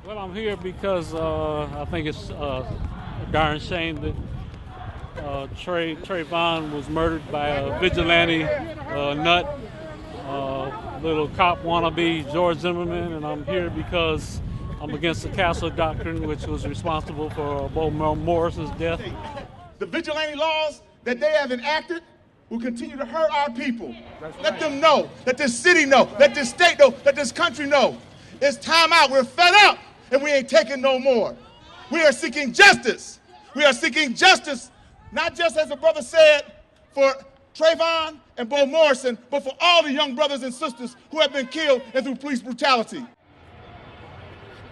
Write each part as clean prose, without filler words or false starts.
Well, I'm here because I think it's a darn shame that Trayvon was murdered by a vigilante nut, little cop wannabe, George Zimmerman, and I'm here because I'm against the castle doctrine, which was responsible for Bo Morris's death. The vigilante laws that they have enacted will continue to hurt our people. Let them know, let this city know, let this state know, let this country know. It's time out. We're fed up, and we ain't taking no more. We are seeking justice. We are seeking justice, not just as the brother said, for Trayvon and Bo Morrison, but for all the young brothers and sisters who have been killed and through police brutality.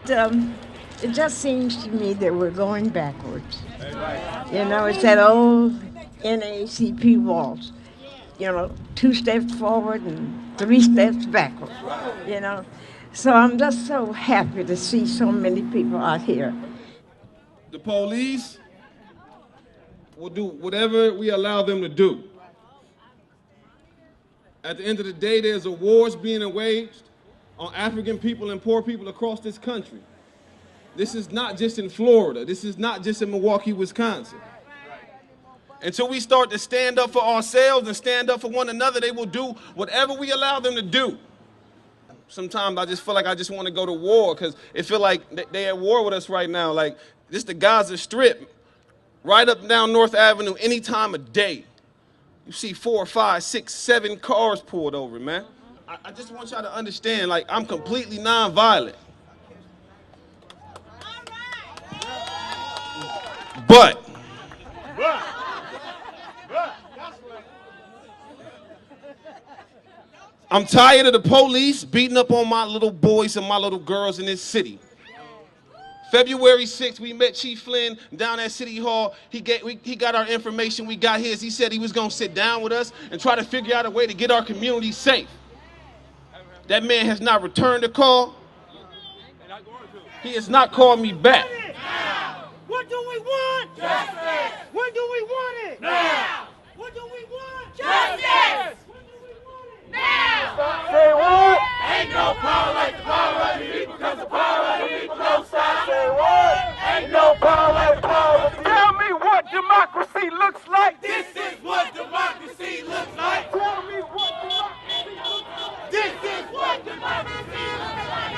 It just seems to me that we're going backwards. You know, it's that old NAACP waltz. You know, 2 steps forward and 3 steps backward. You know, so I'm just so happy to see so many people out here. The police will do whatever we allow them to do. At the end of the day, there's a wars being waged on African people and poor people across this country. This is not just in Florida. This is not just in Milwaukee, Wisconsin. Until we start to stand up for ourselves and stand up for one another, they will do whatever we allow them to do. Sometimes I just feel like I just want to go to war because it feel like they at war with us right now. Like, this the Gaza Strip, right up and down North Avenue, any time of day. You see 4, 5, 6, 7 cars pulled over, man. I just want y'all to understand, like, I'm completely nonviolent. But I'm tired of the police beating up on my little boys and my little girls in this city. February 6th, we met Chief Flynn down at City Hall. He got our information, we got his. He said he was gonna sit down with us and try to figure out a way to get our community safe. That man has not returned a call. He has not called me back. What do we want? Justice! When do we want it? Now! What do we want? Justice! When do we want it? Now! Say what? Ain't no power like the power of the people, because the power of the people don't stop. Say what? Ain't no power like the power of the people. Tell me what democracy looks like. This is what democracy looks like. Tell me what democracy looks like. This is what democracy looks like.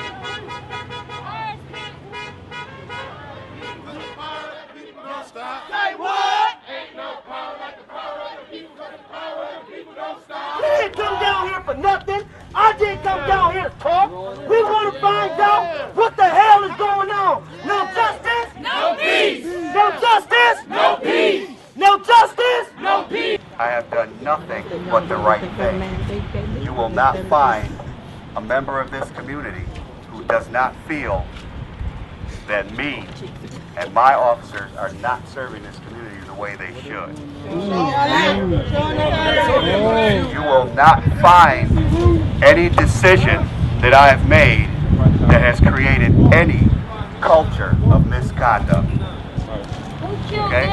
Stop. Say what? Ain't no power like the power of the people, because the power of the people don't stop. We didn't come down here for nothing. I didn't come down here to talk. We want to find out what the hell is going on. No justice? No peace. No justice? No peace. No justice? No peace. I have done nothing but the right thing. You will not find a member of this community who does not feel that me and my officers are not serving this community the way they should. You will not find any decision that I have made that has created any culture of misconduct. Okay?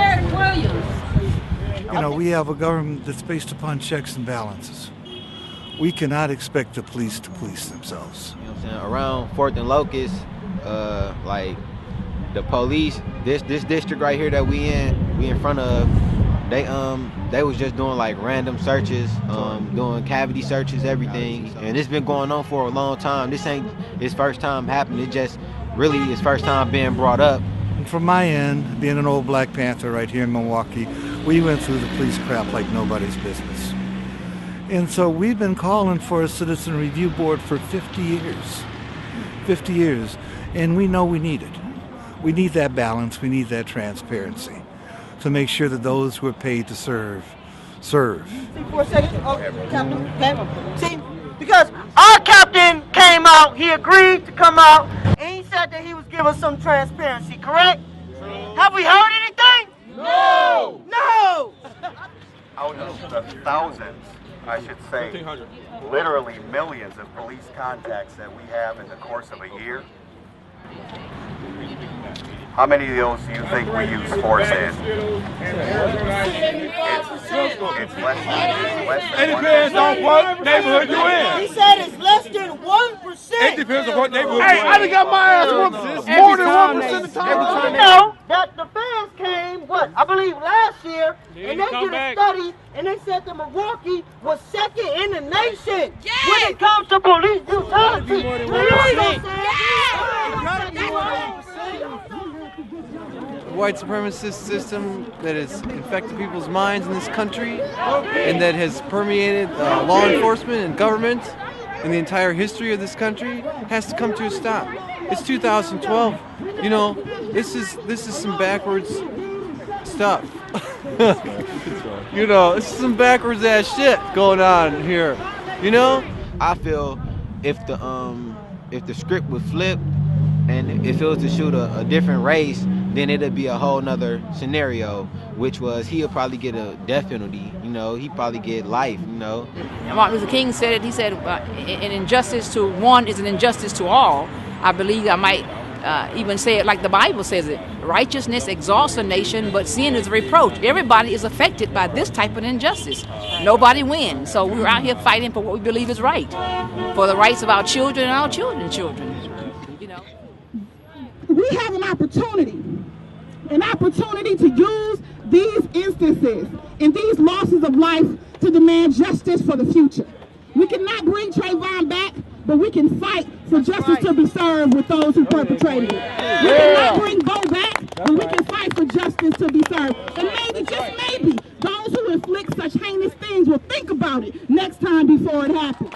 You know, we have a government that's based upon checks and balances. We cannot expect the police to police themselves. You know what I'm saying? Around 4th and Locust, like the police, this district right here that we in front of, they was just doing like random searches, doing cavity searches, everything, and it's been going on for a long time. This ain't its first time happening. It just really its first time being brought up. And from my end, being an old Black Panther right here in Milwaukee, we went through the police crap like nobody's business. And so we've been calling for a citizen review board for 50 years. 50 years. And we know we need it. We need that balance. We need that transparency to make sure that those who are paid to serve. See, for a second. Oh, Captain. See, because our captain came out, he agreed to come out, and he said that he was giving us some transparency, correct? Have we heard anything? No! No! Out of the thousands, I should say, literally millions of police contacts that we have in the course of a year, How many of those do you think we use force in? It's less than It depends on what neighborhood you're in. He said it's less than 1%. It depends on what neighborhood Hey, you're in. I done got my ass whooped more than 1% of the time. You know that the fans came, I believe last year, and they did a study, and they said that Milwaukee was second in the nation when it comes to police brutality. White supremacist system that has infected people's minds in this country and that has permeated law enforcement and government in the entire history of this country has to come to a stop. It's 2012. You know, this is some backwards stuff. You know, this is some backwards ass shit going on here. You know? I feel if the script would flip and if it was to shoot a different race, then it'd be a whole nother scenario, which was he'll probably get a death penalty, you know, he'd probably get life, you know. Martin Luther King said it, he said, an injustice to one is an injustice to all. I believe I might even say it like the Bible says it. Righteousness exalts a nation, but sin is a reproach. Everybody is affected by this type of injustice. Nobody wins. So we're out here fighting for what we believe is right, for the rights of our children and our children's children, you know. We have an opportunity to use these instances and these losses of life to demand justice for the future. We cannot bring Trayvon back, but we can fight for justice to be served with those who perpetrated it. We cannot bring Bo back, but we can fight for justice to be served. And maybe, just maybe, those who inflict such heinous things will think about it next time before it happens.